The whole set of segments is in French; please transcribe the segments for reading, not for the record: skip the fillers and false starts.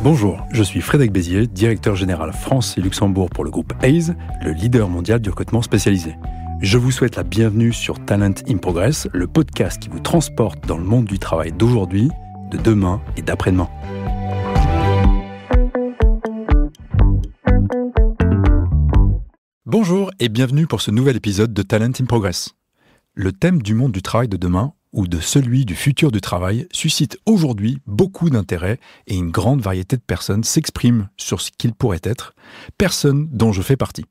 Bonjour, je suis Frédéric Bézier, directeur général France et Luxembourg pour le groupe Hays, le leader mondial du recrutement spécialisé. Je vous souhaite la bienvenue sur Talent in Progress, le podcast qui vous transporte dans le monde du travail d'aujourd'hui, de demain et d'après-demain. Bonjour et bienvenue pour ce nouvel épisode de Talent in Progress. Le thème du monde du travail de demain, ou de celui du futur du travail, suscite aujourd'hui beaucoup d'intérêt et une grande variété de personnes s'expriment sur ce qu'il pourrait être, personnes dont je fais partie.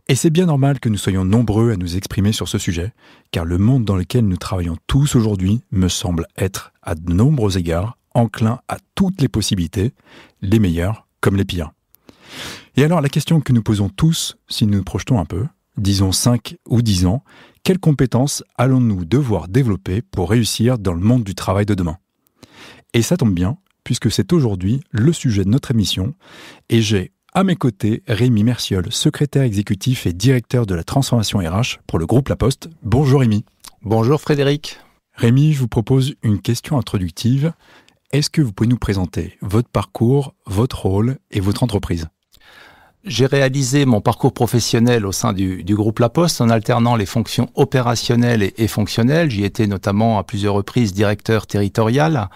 Et c'est bien normal que nous soyons nombreux à nous exprimer sur ce sujet, car le monde dans lequel nous travaillons tous aujourd'hui me semble être, à de nombreux égards, enclin à toutes les possibilités, les meilleures comme les pires. Et alors la question que nous posons tous, si nous nous projetons un peu, disons 5 ou 10 ans, quelles compétences allons-nous devoir développer pour réussir dans le monde du travail de demain ? Et ça tombe bien, puisque c'est aujourd'hui le sujet de notre émission, et j'ai à mes côtés Rémi Merciol, secrétaire exécutif et directeur de la transformation RH pour le groupe La Poste. Bonjour Rémi. Bonjour Frédéric. Rémi, je vous propose une question introductive. Est-ce que vous pouvez nous présenter votre parcours, votre rôle et votre entreprise ? J'ai réalisé mon parcours professionnel au sein du groupe La Poste en alternant les fonctions opérationnelles et fonctionnelles. J'y étais notamment à plusieurs reprises directeur territorial.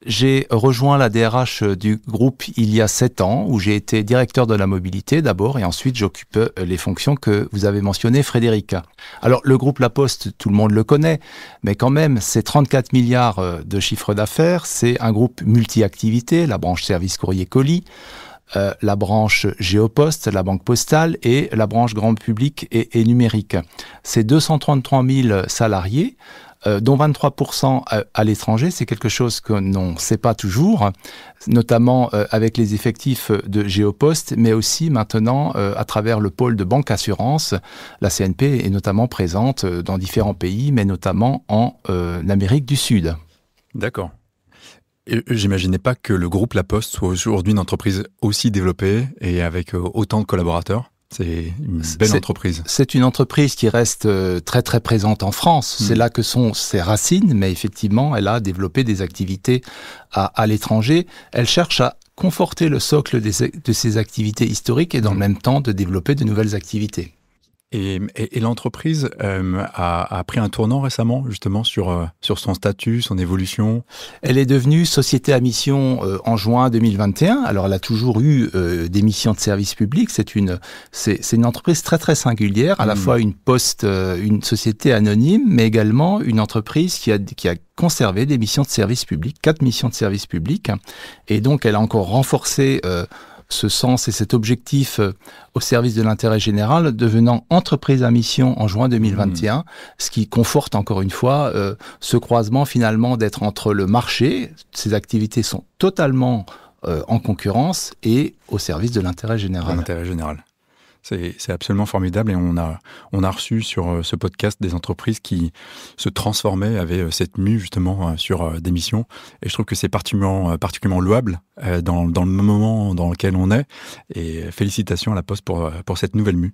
J'ai rejoint la DRH du groupe il y a 7 ans où j'ai été directeur de la mobilité d'abord et ensuite j'occupe les fonctions que vous avez mentionnées Frédéric. Alors le groupe La Poste, tout le monde le connaît, mais quand même c'est 34 milliards de chiffre d'affaires, c'est un groupe multi-activités, la branche service courrier colis, la branche Géopost, la banque postale et la branche grand public et numérique. C'est 233 000 salariés, dont 23% à l'étranger. C'est quelque chose que l'on ne sait pas toujours, notamment avec les effectifs de Géopost, mais aussi maintenant à travers le pôle de banque assurance. La CNP est notamment présente dans différents pays, mais notamment en Amérique du Sud. D'accord. Et j'imaginais pas que le groupe La Poste soit aujourd'hui une entreprise aussi développée et avec autant de collaborateurs. C'est une belle entreprise. C'est une entreprise qui reste très très présente en France. C'est là que sont ses racines, mais effectivement, elle a développé des activités à l'étranger. Elle cherche à conforter le socle de ses activités historiques et dans le même temps de développer de nouvelles activités. Et l'entreprise a pris un tournant récemment, justement, sur son statut, son évolution. Elle est devenue société à mission en juin 2021. Alors, elle a toujours eu des missions de service public. C'est une entreprise très, très singulière, à la fois une société anonyme, mais également une entreprise qui a conservé des missions de service public, 4 missions de service public. Et donc, elle a encore renforcé ce sens et cet objectif au service de l'intérêt général, devenant entreprise à mission en juin 2021, ce qui conforte encore une fois ce croisement finalement d'être entre le marché, ces activités sont totalement en concurrence, et au service de l'intérêt général. L'intérêt général. C'est absolument formidable et on a reçu sur ce podcast des entreprises qui se transformaient, avaient cette mue justement sur des missions, et je trouve que c'est particulièrement louable dans le moment dans lequel on est, et félicitations à La Poste pour cette nouvelle mue.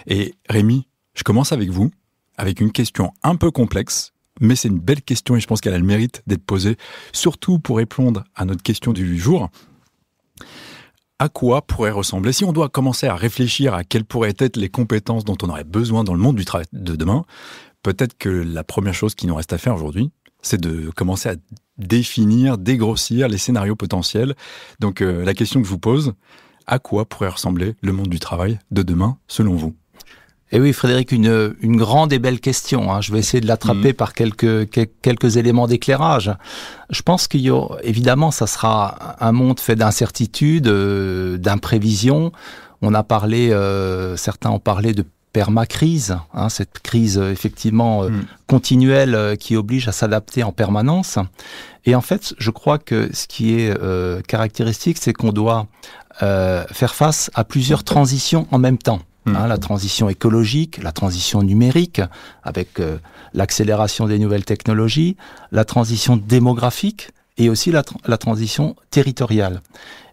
Et Rémi, je commence avec vous, avec une question un peu complexe, mais c'est une belle question et je pense qu'elle a le mérite d'être posée, surtout pour répondre à notre question du jour. À quoi pourrait ressembler, si on doit commencer à réfléchir à quelles pourraient être les compétences dont on aurait besoin dans le monde du travail de demain, peut-être que la première chose qui nous reste à faire aujourd'hui, c'est de commencer à définir, dégrossir les scénarios potentiels. Donc la question que je vous pose, à quoi pourrait ressembler le monde du travail de demain selon vous ? Et oui, Frédéric, une grande et belle question. Je vais essayer de l'attraper par quelques éléments d'éclairage. Je pense évidemment, ça sera un monde fait d'incertitudes, d'imprévisions. On a parlé, certains ont parlé de permacrise, cette crise effectivement continuelle qui oblige à s'adapter en permanence. Et en fait, je crois que ce qui est caractéristique, c'est qu'on doit faire face à plusieurs transitions en même temps. La transition écologique, la transition numérique, avec l'accélération des nouvelles technologies, la transition démographique et aussi la transition territoriale.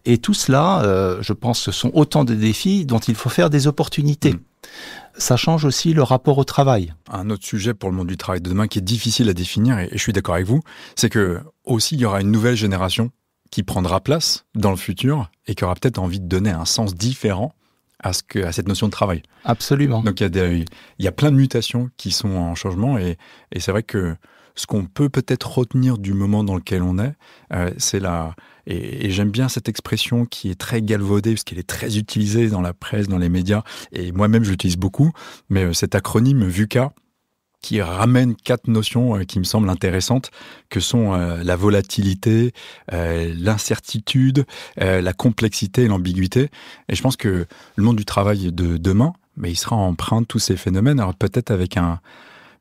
Et tout cela, je pense, ce sont autant de défis dont il faut faire des opportunités. Ça change aussi le rapport au travail. Un autre sujet pour le monde du travail de demain qui est difficile à définir, et je suis d'accord avec vous, c'est que aussi il y aura une nouvelle génération qui prendra place dans le futur et qui aura peut-être envie de donner un sens différent à cette notion de travail. Absolument. Donc il y a plein de mutations qui sont en changement et c'est vrai que ce qu'on peut peut-être retenir du moment dans lequel on est, c'est et j'aime bien cette expression qui est très galvaudée parce qu'elle est très utilisée dans la presse, dans les médias et moi-même je l'utilise beaucoup, mais cet acronyme VUCA qui ramène 4 notions qui me semblent intéressantes, que sont la volatilité, l'incertitude, la complexité et l'ambiguïté. Et je pense que le monde du travail de demain, il sera empreint de tous ces phénomènes, alors peut-être avec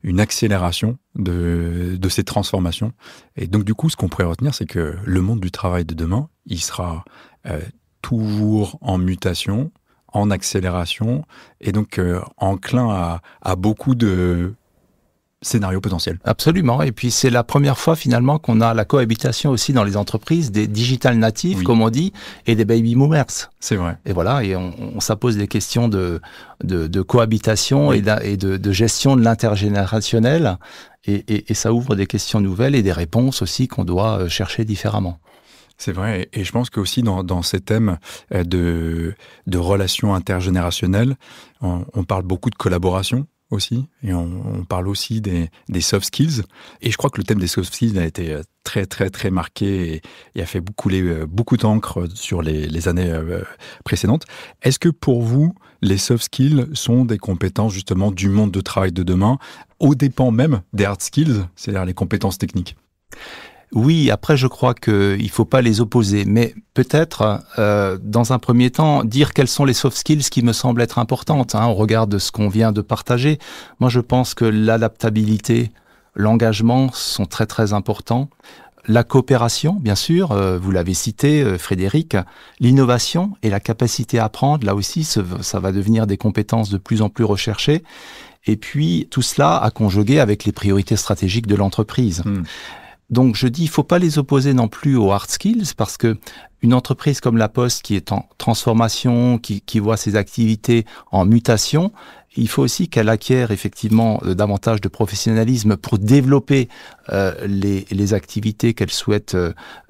une accélération de ces transformations. Et donc du coup, ce qu'on pourrait retenir, c'est que le monde du travail de demain, il sera toujours en mutation, en accélération, et donc enclin à beaucoup de scénario potentiel. Absolument. Et puis, c'est la première fois, finalement, qu'on a la cohabitation aussi dans les entreprises des digital natives, comme on dit, et des baby boomers. C'est vrai. Et voilà, et ça pose des questions de cohabitation et de gestion de l'intergénérationnel. Et ça ouvre des questions nouvelles et des réponses aussi qu'on doit chercher différemment. C'est vrai, et je pense qu'aussi dans ces thèmes de relations intergénérationnelles, on parle beaucoup de collaboration aussi, et on parle aussi des soft skills, et je crois que le thème des soft skills a été très très très marqué et a fait couler beaucoup d'encre sur les années précédentes. Est-ce que pour vous, les soft skills sont des compétences justement du monde de travail de demain, au dépens même des hard skills, c'est-à-dire les compétences techniques? Oui, après je crois qu'il ne faut pas les opposer, mais peut-être dans un premier temps dire quelles sont les soft skills qui me semblent être importantes au regard de ce qu'on vient de partager. Moi je pense que l'adaptabilité, l'engagement sont très très importants. La coopération, bien sûr, vous l'avez cité Frédéric, l'innovation et la capacité à apprendre, là aussi ça va devenir des compétences de plus en plus recherchées. Et puis tout cela à conjuguer avec les priorités stratégiques de l'entreprise. Donc je dis, il ne faut pas les opposer non plus aux hard skills parce que une entreprise comme La Poste qui est en transformation, qui voit ses activités en mutation, il faut aussi qu'elle acquiert effectivement davantage de professionnalisme pour développer les activités qu'elle souhaite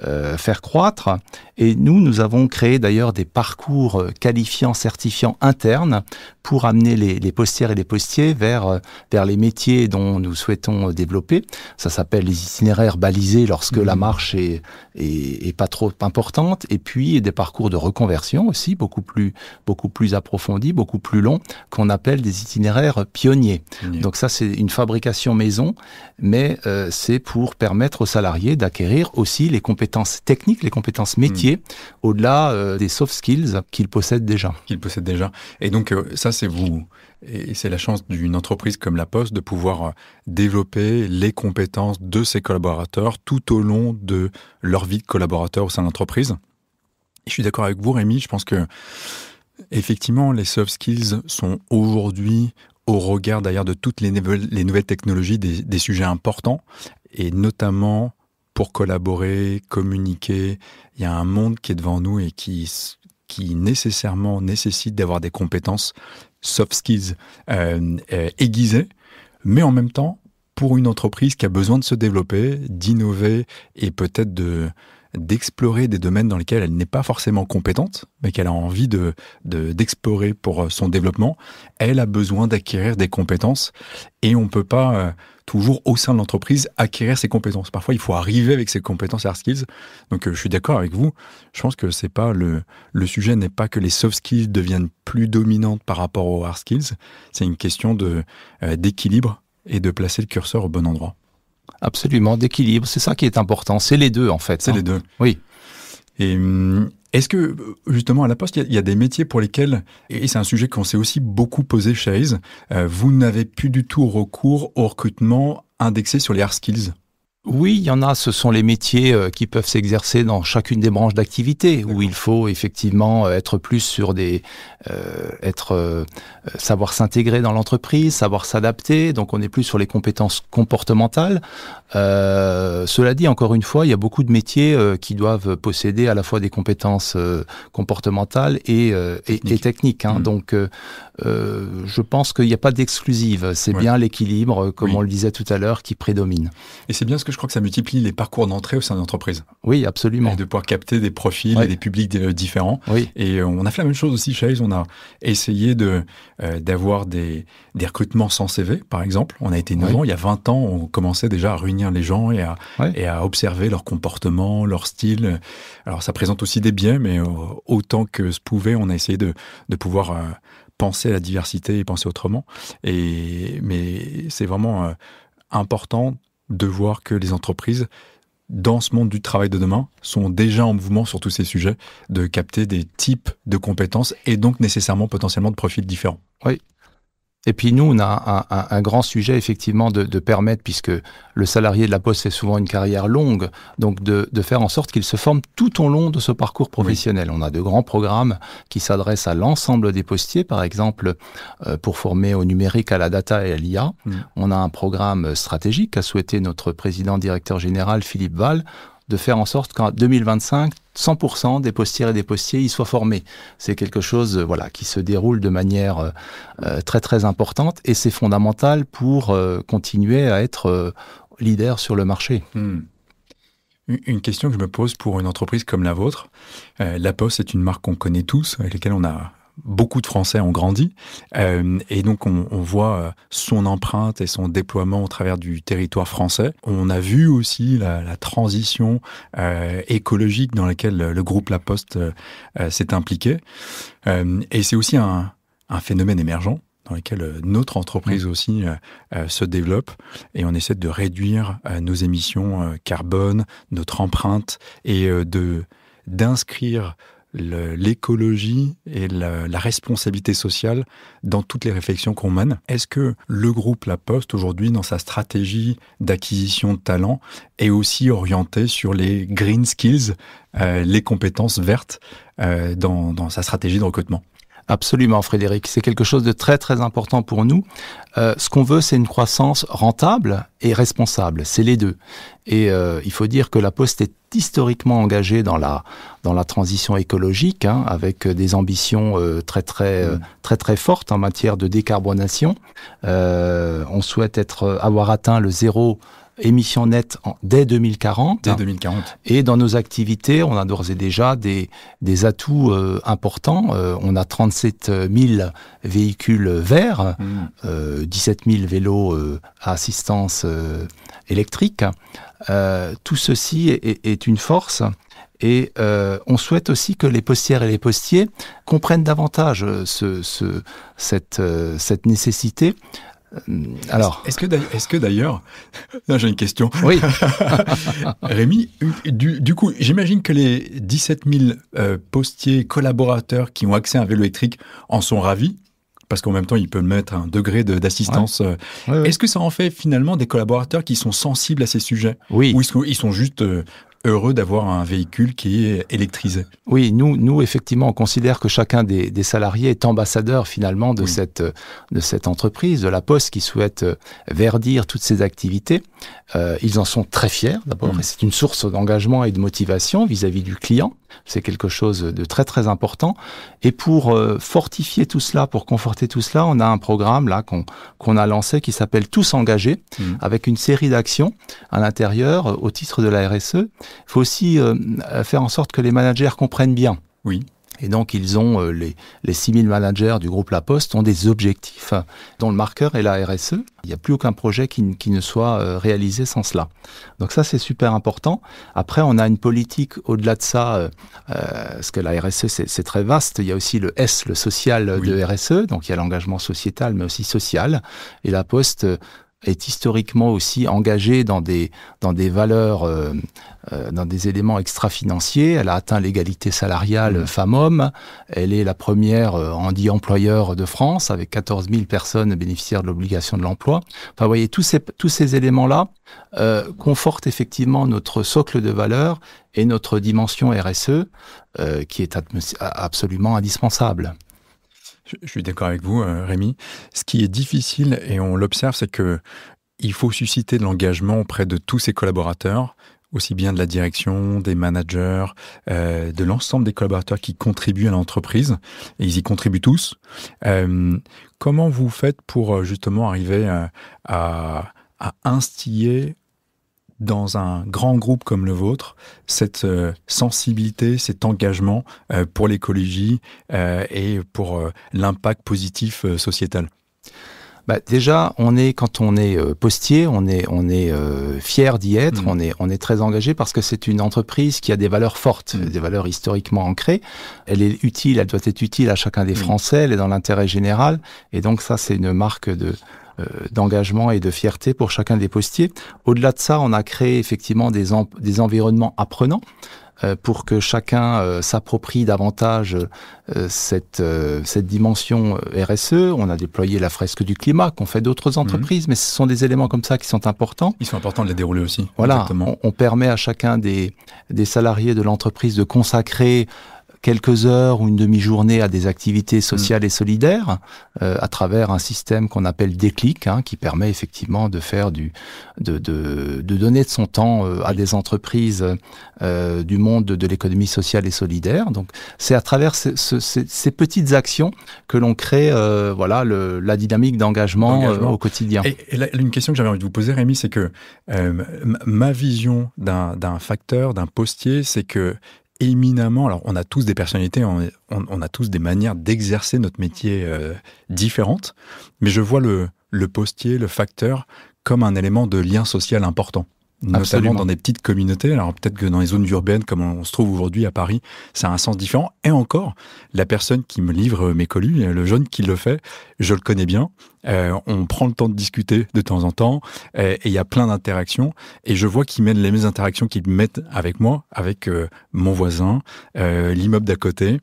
faire croître. Et nous avons créé d'ailleurs des parcours qualifiants, certifiants internes pour amener les postières et les postiers vers les métiers dont nous souhaitons développer. Ça s'appelle les itinéraires balisés lorsque la marche est pas trop importante. Et puis des parcours de reconversion aussi, beaucoup plus approfondis, beaucoup plus longs, qu'on appelle des itinéraires pionniers. Donc ça, c'est une fabrication maison, mais c'est pour permettre aux salariés d'acquérir aussi les compétences techniques, les compétences métiers, au-delà des soft skills qu'ils possèdent déjà. Et donc ça, c'est vous. Et c'est la chance d'une entreprise comme La Poste de pouvoir développer les compétences de ses collaborateurs tout au long de leur vie de collaborateur au sein de l'entreprise. Et je suis d'accord avec vous, Rémi, je pense que effectivement, les soft skills sont aujourd'hui, au regard d'ailleurs de toutes les nouvelles technologies, des sujets importants, et notamment pour collaborer, communiquer. Il y a un monde qui est devant nous et qui nécessairement nécessite d'avoir des compétences soft skills aiguisées, mais en même temps, pour une entreprise qui a besoin de se développer, d'innover et peut-être d'explorer des domaines dans lesquels elle n'est pas forcément compétente, mais qu'elle a envie d'explorer pour son développement, elle a besoin d'acquérir des compétences et on ne peut pas toujours au sein de l'entreprise acquérir ses compétences. Parfois, il faut arriver avec ses compétences hard skills. Donc, je suis d'accord avec vous. Je pense que c'est pas le sujet n'est pas que les soft skills deviennent plus dominantes par rapport aux hard skills. C'est une question d'équilibre et de placer le curseur au bon endroit. Absolument, d'équilibre, c'est ça qui est important. C'est les deux, en fait. C'est les deux. Oui. Et est-ce que, justement, à La Poste, il y a des métiers pour lesquels, et c'est un sujet qu'on s'est aussi beaucoup posé chez Hays, vous n'avez plus du tout recours au recrutement indexé sur les hard skills? Oui, il y en a, ce sont les métiers qui peuvent s'exercer dans chacune des branches d'activité, où il faut effectivement être plus sur savoir s'intégrer dans l'entreprise, savoir s'adapter, donc on est plus sur les compétences comportementales. Cela dit, encore une fois, il y a beaucoup de métiers qui doivent posséder à la fois des compétences comportementales et techniques. Donc, je pense qu'il n'y a pas d'exclusive, c'est bien l'équilibre, comme on le disait tout à l'heure, qui prédomine. Et c'est bien ce que je crois que ça multiplie les parcours d'entrée au sein de l'entreprise. Oui, absolument. Et de pouvoir capter des profils et des publics différents. Oui. Et on a fait la même chose aussi chez Hayes. On a essayé d'avoir des recrutements sans CV, par exemple. On a été innovant. Il y a 20 ans, on commençait déjà à réunir les gens et à observer leur comportement, leur style. Alors, ça présente aussi des biais, mais autant que se pouvait, on a essayé de pouvoir penser à la diversité et penser autrement. Mais c'est vraiment important de voir que les entreprises, dans ce monde du travail de demain, sont déjà en mouvement sur tous ces sujets, de capter des types de compétences et donc nécessairement potentiellement de profils différents. Oui. Et puis nous, on a un grand sujet effectivement de permettre, puisque le salarié de la Poste fait souvent une carrière longue, donc de faire en sorte qu'il se forme tout au long de ce parcours professionnel. Oui. On a de grands programmes qui s'adressent à l'ensemble des postiers, par exemple pour former au numérique, à la data et à l'IA. On a un programme stratégique qu'a souhaité notre président directeur général Philippe Val, de faire en sorte qu'en 2025, 100% des postières et des postiers y soient formés. C'est quelque chose qui se déroule de manière très très importante et c'est fondamental pour continuer à être leader sur le marché. Une question que je me pose pour une entreprise comme la vôtre. La Poste est une marque qu'on connaît tous, avec laquelle on a beaucoup de Français ont grandi, et donc on voit son empreinte et son déploiement au travers du territoire français. On a vu aussi la transition écologique dans laquelle le groupe La Poste s'est impliqué, et c'est aussi un phénomène émergent dans lequel notre entreprise aussi se développe, et on essaie de réduire nos émissions carbone, notre empreinte, et d'inscrire l'écologie et la responsabilité sociale dans toutes les réflexions qu'on mène. Est-ce que le groupe La Poste, aujourd'hui, dans sa stratégie d'acquisition de talents, est aussi orienté sur les green skills, les compétences vertes, dans sa stratégie de recrutement ? Absolument, Frédéric. C'est quelque chose de très, très important pour nous. Ce qu'on veut, c'est une croissance rentable et responsable. C'est les deux. Et il faut dire que La Poste est historiquement engagée dans la transition écologique, avec des ambitions très, très fortes en matière de décarbonation. On souhaite avoir atteint le zéro émissions nettes dès 2040. Dès 2040. Et dans nos activités, on a d'ores et déjà des atouts importants. On a 37 000 véhicules verts, 17 000 vélos à assistance électrique. Tout ceci est une force. Et on souhaite aussi que les postières et les postiers comprennent davantage cette nécessité. Alors, est-ce que d'ailleurs, non, j'ai une question. Oui. Rémi, du coup, j'imagine que les 17 000 postiers collaborateurs qui ont accès à un vélo électrique en sont ravis, parce qu'en même temps, ils peuvent mettre un degré d'assistance. Ouais. Est-ce que ça en fait finalement des collaborateurs qui sont sensibles à ces sujets ? Oui. Ou est-ce qu'ils sont juste heureux d'avoir un véhicule qui est électrisé? Oui, nous effectivement, on considère que chacun des salariés est ambassadeur finalement de cette entreprise, de La Poste, qui souhaite verdir toutes ces activités. Ils en sont très fiers d'abord, et c'est une source d'engagement et de motivation vis-à-vis du client. C'est quelque chose de très très important. Et pour fortifier tout cela, pour conforter tout cela, on a un programme là qu'on a lancé qui s'appelle Tous engagés, avec une série d'actions à l'intérieur au titre de la RSE. Il faut aussi faire en sorte que les managers comprennent bien. Oui. Et donc, ils ont, les 6000 managers du groupe La Poste ont des objectifs dont le marqueur est la RSE. Il n'y a plus aucun projet qui ne soit réalisé sans cela. Donc ça, c'est super important. Après, on a une politique au-delà de ça, parce que la RSE, c'est très vaste. Il y a aussi le S, le social de RSE. Donc, il y a l'engagement sociétal, mais aussi social. Et La Poste est historiquement aussi engagée dans des valeurs, dans des éléments extra-financiers. Elle a atteint l'égalité salariale femmes-hommes. Elle est la première handi employeur de France, avec 14 000 personnes bénéficiaires de l'obligation de l'emploi. Enfin, vous voyez, tous ces éléments-là confortent effectivement notre socle de valeurs et notre dimension RSE, qui est absolument indispensable. Je suis d'accord avec vous, Rémi. Ce qui est difficile, et on l'observe, c'est que il faut susciter de l'engagement auprès de tous ses collaborateurs, aussi bien de la direction, des managers, de l'ensemble des collaborateurs qui contribuent à l'entreprise, et ils y contribuent tous. Comment vous faites pour justement arriver à instiller dans un grand groupe comme le vôtre, cette sensibilité, cet engagement pour l'écologie et pour l'impact positif sociétal? Déjà, quand on est postier, on est fier d'y être, on est très engagé parce que c'est une entreprise qui a des valeurs fortes, des valeurs historiquement ancrées. Elle est utile, elle doit être utile à chacun des Français, elle est dans l'intérêt général, et donc ça, c'est une marque d'engagement et de fierté pour chacun des postiers. Au-delà de ça, on a créé effectivement des environnements apprenants pour que chacun s'approprie davantage cette dimension RSE. On a déployé la fresque du climat qu'ont fait d'autres entreprises, mais ce sont des éléments comme ça qui sont importants. Ils sont importants de les dérouler aussi. Voilà, on permet à chacun des salariés de l'entreprise de consacrer quelques heures ou une demi-journée à des activités sociales et solidaires à travers un système qu'on appelle Déclic, qui permet effectivement de faire de donner de son temps à des entreprises du monde de l'économie sociale et solidaire. Donc c'est à travers ces petites actions que l'on crée la dynamique d'engagement au quotidien. Et là, une question que j'avais envie de vous poser, Rémi, c'est que ma vision d'un facteur, d'un postier, c'est que éminemment, alors on a tous des personnalités, on a tous des manières d'exercer notre métier différentes, mais je vois le postier, le facteur, comme un élément de lien social important. Notamment dans des petites communautés. Alors peut-être que dans les zones urbaines, comme on se trouve aujourd'hui à Paris, ça a un sens différent. Et encore, la personne qui me livre mes colis, le jeune qui le fait, je le connais bien. On prend le temps de discuter de temps en temps. Et il y a plein d'interactions. Et je vois qu'ils mènent les mêmes interactions qu'ils mettent avec moi, avec mon voisin, l'immeuble d'à côté.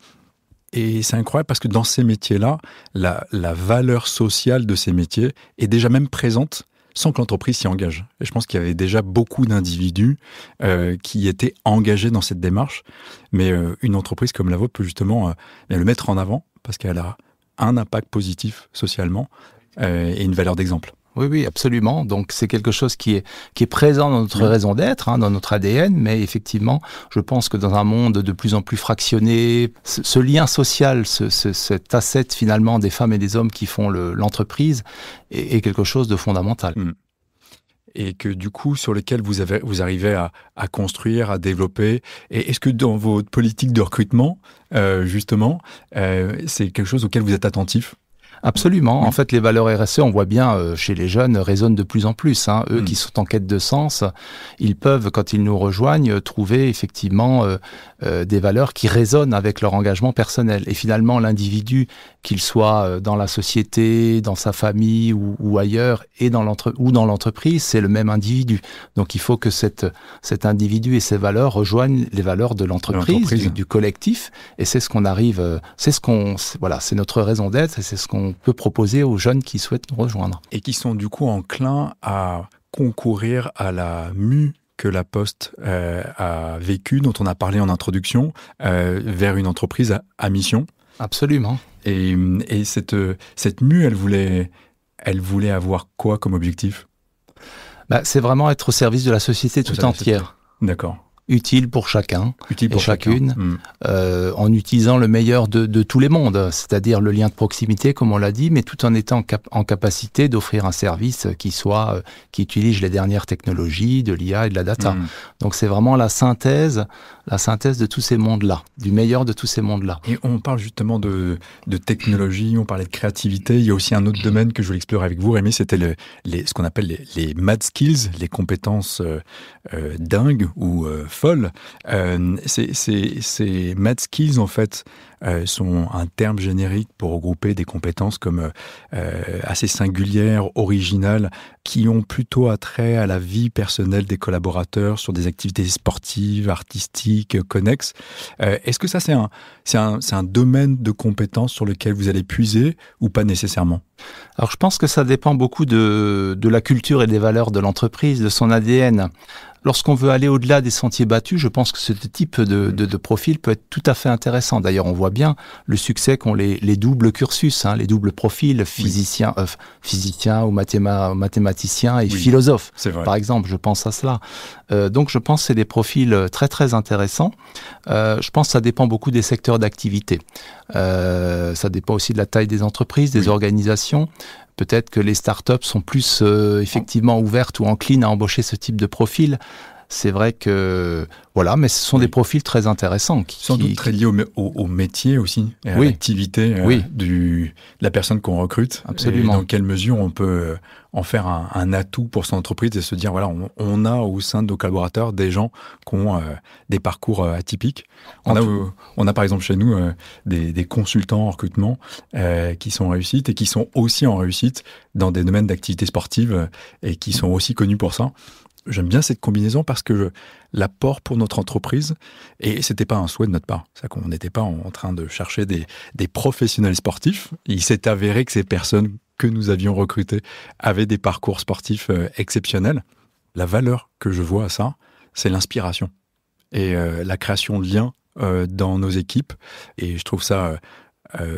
Et c'est incroyable parce que dans ces métiers-là, la valeur sociale de ces métiers est déjà même présente sans que l'entreprise s'y engage. Et je pense qu'il y avait déjà beaucoup d'individus qui étaient engagés dans cette démarche. Mais une entreprise comme la vôtre peut justement le mettre en avant parce qu'elle a un impact positif socialement et une valeur d'exemple. Oui, absolument. Donc c'est quelque chose qui est présent dans notre raison d'être, dans notre ADN, mais effectivement, je pense que dans un monde de plus en plus fractionné, ce lien social, cet asset finalement des femmes et des hommes qui font l'entreprise est quelque chose de fondamental. Et que du coup, sur lequel vous arrivez à construire, à développer. Et est-ce que dans votre politique de recrutement, justement, c'est quelque chose auquel vous êtes attentif ? Absolument. En fait, les valeurs RSE, on voit bien chez les jeunes, résonnent de plus en plus. Eux qui sont en quête de sens, ils peuvent, quand ils nous rejoignent, trouver effectivement des valeurs qui résonnent avec leur engagement personnel. Et finalement, l'individu, qu'il soit dans la société, dans sa famille ou ailleurs, et dans l'entreprise, c'est le même individu. Donc, il faut que cet individu et ses valeurs rejoignent les valeurs de l'entreprise, du collectif. Et c'est ce qu'on arrive, c'est notre raison d'être, et c'est ce qu'on peut proposer aux jeunes qui souhaitent nous rejoindre. Et qui sont du coup enclins à concourir à la mue que la Poste a vécue, dont on a parlé en introduction, vers une entreprise à mission. Absolument. Et cette mue, elle voulait avoir quoi comme objectif ? C'est vraiment être au service de la société tout entière. D'accord. Utile pour chacun et chacune, chacun. en utilisant le meilleur de tous les mondes, c'est-à-dire le lien de proximité, comme on l'a dit, mais tout en étant en capacité d'offrir un service qui utilise les dernières technologies, de l'IA et de la data. Donc c'est vraiment la synthèse de tous ces mondes-là, du meilleur de tous ces mondes-là. Et on parle justement de technologie, on parlait de créativité. Il y a aussi un autre domaine que je voulais explorer avec vous, Rémi, c'était ce qu'on appelle les mad skills, les compétences dingues ou folles. Ces mad skills, en fait, sont un terme générique pour regrouper des compétences comme assez singulières, originales, qui ont plutôt attrait à la vie personnelle des collaborateurs sur des activités sportives, artistiques, connexes. Est-ce que ça, c'est un domaine de compétences sur lequel vous allez puiser ou pas nécessairement ? Alors, je pense que ça dépend beaucoup de la culture et des valeurs de l'entreprise, de son ADN. Lorsqu'on veut aller au-delà des sentiers battus, je pense que ce type de profil peut être tout à fait intéressant. D'ailleurs, on voit bien le succès qu'ont les doubles cursus, les doubles profils, physicien ou mathématicien et philosophe. Par exemple, je pense à cela. Donc, je pense que c'est des profils très, très intéressants. Je pense que ça dépend beaucoup des secteurs d'activité. Ça dépend aussi de la taille des entreprises, des organisations. Peut-être que les startups sont plus effectivement ouvertes ou enclines à embaucher ce type de profil. C'est vrai que, voilà, mais ce sont des profils très intéressants. Sans doute très liés au métier aussi, et à l'activité de la personne qu'on recrute. Absolument. Et dans quelle mesure on peut en faire un atout pour son entreprise et se dire, voilà, on a au sein de nos collaborateurs des gens qui ont des parcours atypiques. On a par exemple chez nous des consultants en recrutement qui sont en réussite et qui sont aussi en réussite dans des domaines d'activité sportive et qui sont aussi connus pour ça. J'aime bien cette combinaison parce que l'apport pour notre entreprise, et c'était pas un souhait de notre part, c'est qu'on n'était pas en train de chercher des professionnels sportifs. Il s'est avéré que ces personnes que nous avions recrutées avaient des parcours sportifs exceptionnels. La valeur que je vois à ça, c'est l'inspiration et la création de liens dans nos équipes. Et je trouve ça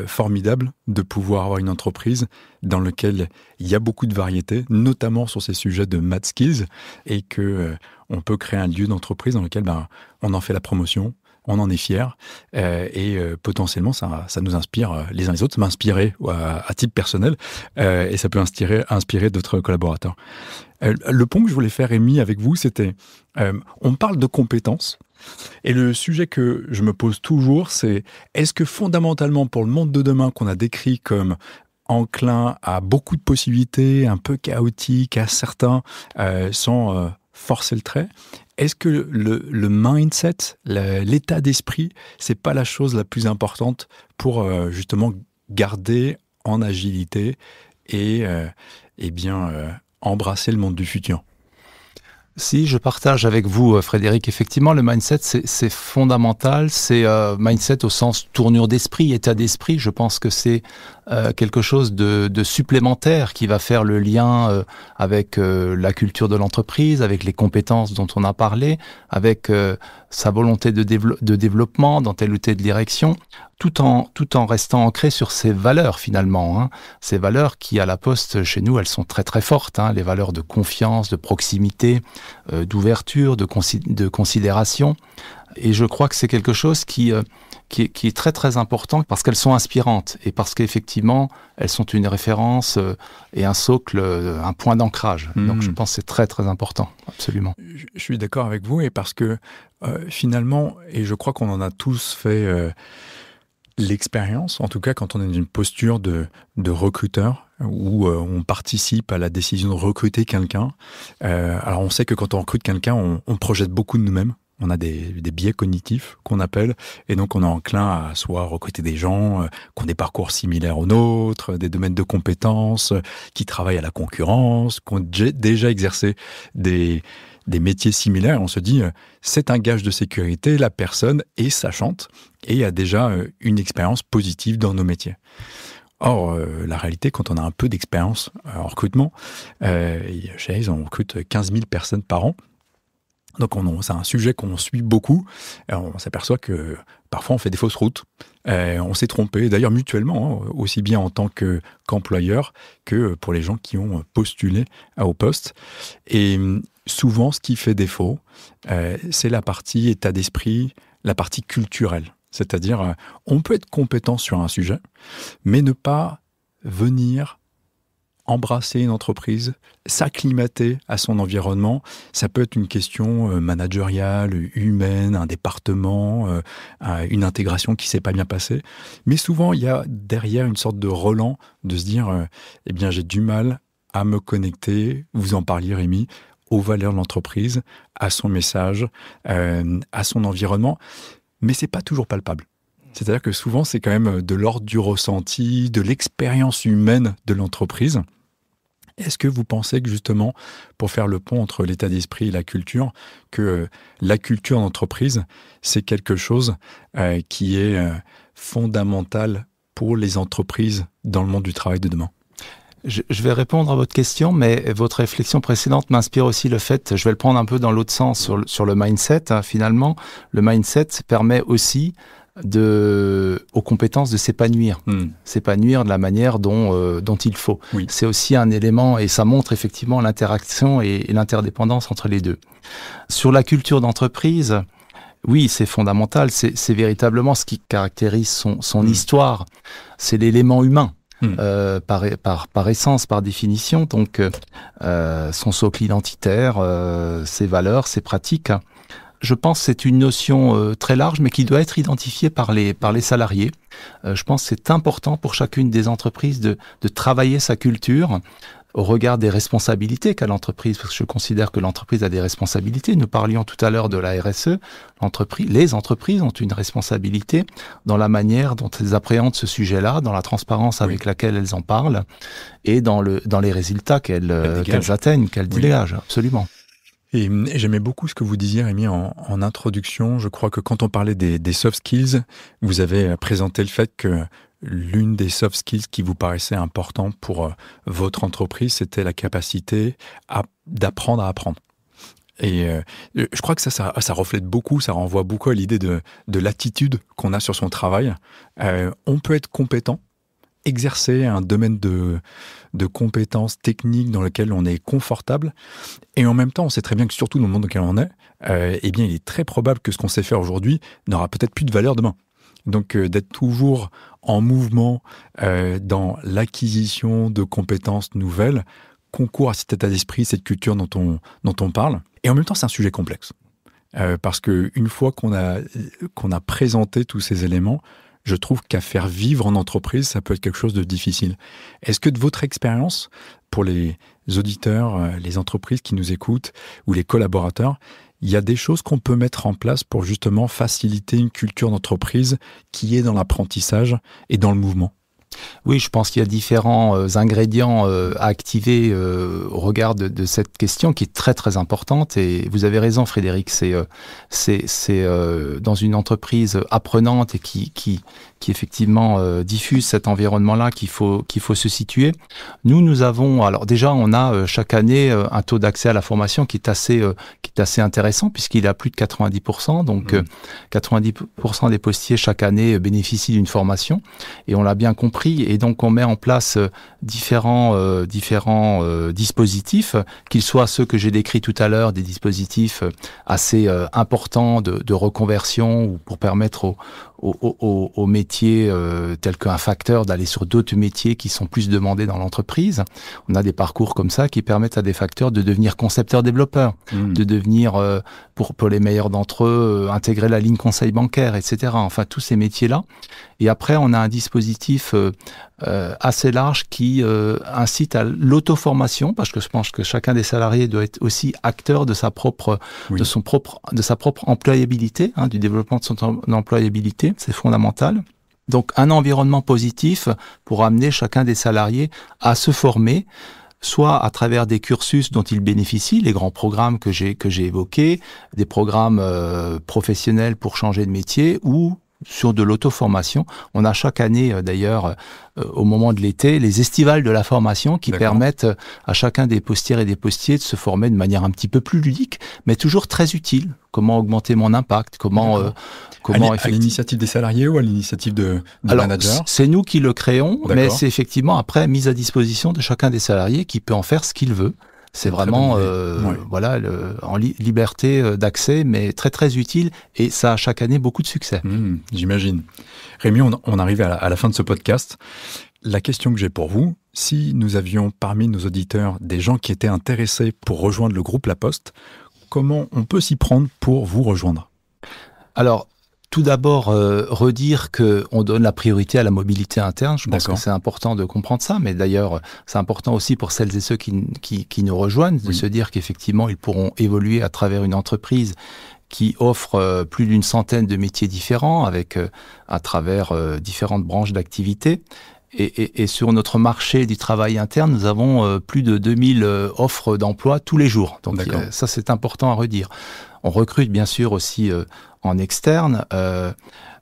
formidable de pouvoir avoir une entreprise dans laquelle il y a beaucoup de variété, notamment sur ces sujets de math skills, et que on peut créer un lieu d'entreprise dans lequel on en fait la promotion, on en est fier, et potentiellement ça nous inspire les uns les autres. Ça m'a inspiré à titre personnel, et ça peut inspirer d'autres collaborateurs. Le point que je voulais faire, Rémi, avec vous, c'était on parle de compétences. Et le sujet que je me pose toujours, c'est est-ce que fondamentalement pour le monde de demain qu'on a décrit comme enclin à beaucoup de possibilités, un peu chaotique à certains, sans forcer le trait, est-ce que le mindset, l'état d'esprit, c'est pas la chose la plus importante pour justement garder en agilité et embrasser le monde du futur? Si, je partage avec vous, Frédéric. Effectivement, le mindset, c'est fondamental. C'est mindset au sens tournure d'esprit, état d'esprit. Je pense que c'est quelque chose de supplémentaire qui va faire le lien avec la culture de l'entreprise, avec les compétences dont on a parlé, avec sa volonté de développement dans telle ou telle direction, tout en restant ancré sur ses valeurs finalement. Hein. Ces valeurs qui, à la Poste, chez nous, elles sont très très fortes. Hein. Les valeurs de confiance, de proximité, d'ouverture, de considération. Et je crois que c'est quelque chose qui est très très important parce qu'elles sont inspirantes et parce qu'effectivement, elles sont une référence et un socle, un point d'ancrage. Donc je pense que c'est très très important, absolument. Je suis d'accord avec vous et parce que finalement, et je crois qu'on en a tous fait l'expérience, en tout cas quand on est dans une posture de recruteur où on participe à la décision de recruter quelqu'un. Alors on sait que quand on recrute quelqu'un, on projette beaucoup de nous-mêmes. On a des biais cognitifs qu'on appelle, et donc on est enclin à soit recruter des gens qui ont des parcours similaires aux nôtres, des domaines de compétences, qui travaillent à la concurrence, qui ont déjà exercé des métiers similaires. On se dit, c'est un gage de sécurité, la personne est sachante et a déjà une expérience positive dans nos métiers. Or, la réalité, quand on a un peu d'expérience en recrutement, chez Hays, on recrute 15 000 personnes par an. Donc c'est un sujet qu'on suit beaucoup. On s'aperçoit que parfois on fait des fausses routes. On s'est trompé, d'ailleurs mutuellement, hein, aussi bien en tant qu'employeur que pour les gens qui ont postulé au poste. Et souvent, ce qui fait défaut, c'est la partie état d'esprit, la partie culturelle. C'est-à-dire, on peut être compétent sur un sujet, mais ne pas venir embrasser une entreprise, s'acclimater à son environnement. Ça peut être une question managériale, humaine, un département, une intégration qui ne s'est pas bien passée. Mais souvent, il y a derrière une sorte de relent de se dire eh bien, j'ai du mal à me connecter, vous en parliez Rémi, aux valeurs de l'entreprise, à son message, à son environnement. Mais ce n'est pas toujours palpable. C'est-à-dire que souvent, c'est quand même de l'ordre du ressenti, de l'expérience humaine de l'entreprise. Est-ce que vous pensez que justement, pour faire le pont entre l'état d'esprit et la culture, que la culture d'entreprise, c'est quelque chose qui est fondamental pour les entreprises dans le monde du travail de demain ? Je vais répondre à votre question, mais votre réflexion précédente m'inspire aussi le fait, je vais le prendre un peu dans l'autre sens sur le mindset. Hein, finalement, le mindset permet aussi aux compétences de s'épanouir de la manière dont il faut. Oui. C'est aussi un élément, et ça montre effectivement l'interaction et l'interdépendance entre les deux. Sur la culture d'entreprise, oui, c'est fondamental, c'est véritablement ce qui caractérise son histoire, c'est l'élément humain. par essence, par définition. Donc, son socle identitaire, ses valeurs, ses pratiques. Je pense que c'est une notion très large, mais qui doit être identifiée par les salariés. Je pense que c'est important pour chacune des entreprises de travailler sa culture au regard des responsabilités qu'a l'entreprise, parce que je considère que l'entreprise a des responsabilités. Nous parlions tout à l'heure de la RSE. Les entreprises ont une responsabilité dans la manière dont elles appréhendent ce sujet-là, dans la transparence avec laquelle elles en parlent et dans les résultats qu'elles atteignent, qu'elles dégagent, absolument. Et j'aimais beaucoup ce que vous disiez, Rémi, en introduction. Je crois que quand on parlait des soft skills, vous avez présenté le fait que l'une des soft skills qui vous paraissait importante pour votre entreprise, c'était la capacité d'apprendre à apprendre. Et je crois que ça reflète beaucoup, ça renvoie beaucoup à l'idée de l'attitude qu'on a sur son travail. On peut être compétent, exercer un domaine de compétences techniques dans lequel on est confortable, et en même temps, on sait très bien que surtout dans le monde dans lequel on est, eh bien, il est très probable que ce qu'on sait faire aujourd'hui n'aura peut-être plus de valeur demain. Donc, d'être toujours en mouvement dans l'acquisition de compétences nouvelles concourt à cet état d'esprit, cette culture dont on parle. Et en même temps, c'est un sujet complexe. Parce qu'une fois qu'on a présenté tous ces éléments, je trouve qu'à faire vivre en entreprise, ça peut être quelque chose de difficile. Est-ce que de votre expérience, pour les auditeurs, les entreprises qui nous écoutent, ou les collaborateurs, il y a des choses qu'on peut mettre en place pour justement faciliter une culture d'entreprise qui est dans l'apprentissage et dans le mouvement? Oui, je pense qu'il y a différents ingrédients à activer au regard de cette question qui est très très importante. Et vous avez raison, Frédéric, c'est dans une entreprise apprenante et qui effectivement diffuse cet environnement-là qu'il faut se situer. Nous avons, alors déjà, on a chaque année un taux d'accès à la formation qui est assez intéressant puisqu'il est à plus de 90%. Donc 90% des postiers chaque année bénéficient d'une formation et on l'a bien compris. Et donc on met en place différents dispositifs, qu'ils soient ceux que j'ai décrits tout à l'heure, des dispositifs assez importants de reconversion ou pour permettre aux métiers tels qu'un facteur d'aller sur d'autres métiers qui sont plus demandés dans l'entreprise. On a des parcours comme ça qui permettent à des facteurs de devenir concepteurs-développeurs, de devenir, pour les meilleurs d'entre eux, intégrer la ligne conseil bancaire, etc. Enfin, tous ces métiers-là. Et après, on a un dispositif assez large qui incite à l'auto-formation, parce que je pense que chacun des salariés doit être aussi acteur de sa propre employabilité, du développement de son employabilité. C'est fondamental. Donc, un environnement positif pour amener chacun des salariés à se former, soit à travers des cursus dont ils bénéficient, les grands programmes que j'ai évoqués, des programmes professionnels pour changer de métier, ou sur de l'auto-formation. On a chaque année, d'ailleurs, au moment de l'été, les estivales de la formation qui permettent à chacun des postières et des postiers de se former de manière un petit peu plus ludique, mais toujours très utile. Comment augmenter mon impact, comment à l'initiative des salariés ou à l'initiative de managers? C'est nous qui le créons, mais c'est effectivement après mise à disposition de chacun des salariés qui peut en faire ce qu'il veut. C'est vraiment en liberté d'accès, mais très très utile, et ça a chaque année beaucoup de succès. J'imagine. Rémi, on arrive à la fin de ce podcast. La question que j'ai pour vous, si nous avions parmi nos auditeurs des gens qui étaient intéressés pour rejoindre le groupe La Poste, comment on peut s'y prendre pour vous rejoindre? Alors, tout d'abord, redire qu'on donne la priorité à la mobilité interne. Je pense que c'est important de comprendre ça, mais d'ailleurs, c'est important aussi pour celles et ceux qui nous rejoignent, de se dire qu'effectivement, ils pourront évoluer à travers une entreprise qui offre plus d'une centaine de métiers différents, avec à travers différentes branches d'activité. Et sur notre marché du travail interne, nous avons plus de 2000 offres d'emploi tous les jours. Donc ça, c'est important à redire. On recrute bien sûr aussi en externe,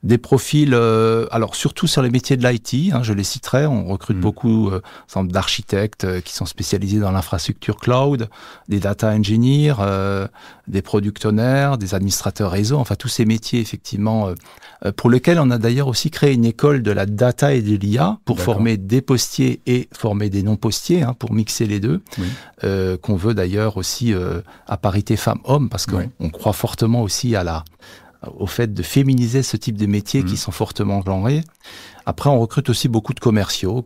des profils, alors surtout sur les métiers de l'IT, je les citerai, on recrute beaucoup d'architectes qui sont spécialisés dans l'infrastructure cloud, des data engineers, des product owners, des administrateurs réseau, enfin tous ces métiers effectivement, pour lesquels on a d'ailleurs aussi créé une école de la data et de l'IA pour former des postiers et former des non-postiers, pour mixer les deux, qu'on veut d'ailleurs aussi à parité femmes-hommes, parce qu'on croit fortement aussi à au fait de féminiser ce type de métiers qui sont fortement genrés. Après, on recrute aussi beaucoup de commerciaux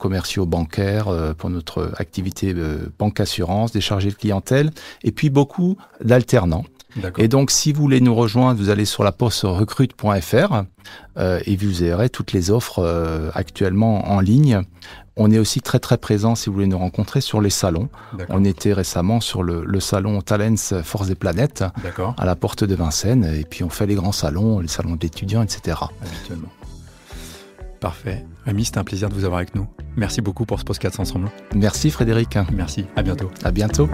bancaires pour notre activité banque assurance, des chargés de clientèle, et puis beaucoup d'alternants. D'accord. Et donc, si vous voulez nous rejoindre, vous allez sur la poste recrute.fr et vous verrez toutes les offres actuellement en ligne. On est aussi très très présent, si vous voulez nous rencontrer, sur les salons. D'accord. On était récemment sur le salon Talents Force des Planètes, D'accord. à la porte de Vincennes. Et puis on fait les grands salons, les salons d'étudiants, etc. Habituellement. Parfait. Rémi, c'était un plaisir de vous avoir avec nous. Merci beaucoup pour ce podcast ensemble. Merci Frédéric. Merci. À bientôt. À bientôt.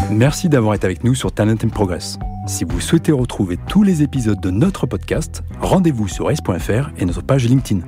Merci d'avoir été avec nous sur Talent in Progress. Si vous souhaitez retrouver tous les épisodes de notre podcast, rendez-vous sur ace.fr et notre page LinkedIn.